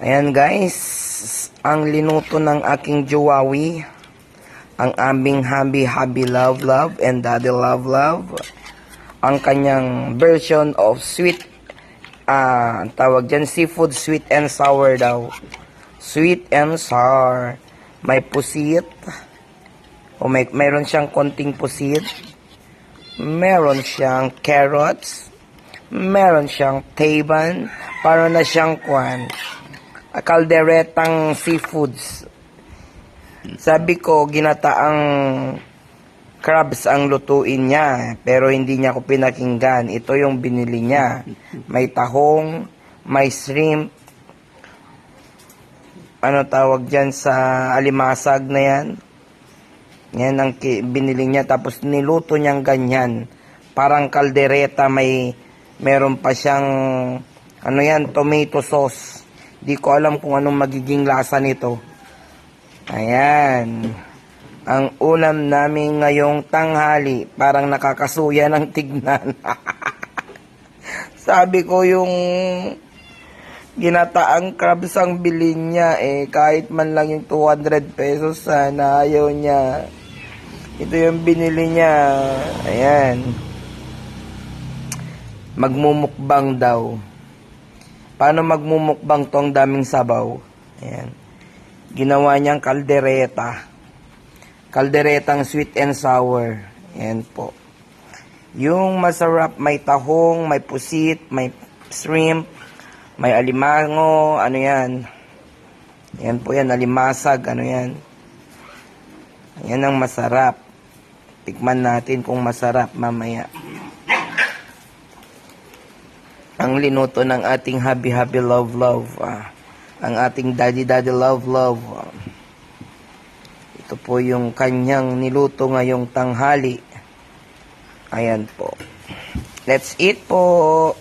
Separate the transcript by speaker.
Speaker 1: Ayan guys, ang linuto ng aking jowawi, ang aming happy love and daddy love, ang kanyang version of sweet, tawag dyan, seafood sweet and sour daw. Sweet and sour. May pusit, o mayroon siyang konting pusit, meron siyang carrots, meron siyang taban, para na siyang kalderetang seafoods. Sabi ko, ginataang crabs ang lutuin niya, pero hindi niya ako pinakinggan. Ito yung binili niya. May tahong, may shrimp, ano tawag dyan sa alimasag na yan. Yan ang binili niya, tapos niluto niyang ganyan. Parang kaldereta, meron pa siyang, ano yan, tomato sauce. Di ko alam kung anong magiging lasa nito. Ayan. Ang ulam namin ngayong tanghali, parang nakakasuya ng tignan. Sabi ko yung ginataang crabs ang bilhin niya, kahit man lang yung 200 pesos, sana ayaw niya. Ito yung binili niya. Ayan. Magmumukbang daw. Paano magmumukbang to? Ang daming sabaw. Ayan. Ginawa niyang kaldereta. Kalderetang sweet and sour. Ayan po. Yung masarap, may tahong, may pusit, may shrimp, may alimango, ano yan. Ayan po yan, alimasag, ano yan. Ayan ang masarap. Tikman natin kung masarap mamaya. Ang linuto ng ating happy love, ang ating daddy love. Ito po yung kanyang niluto ngayong tanghali. Ayan po. Let's eat po.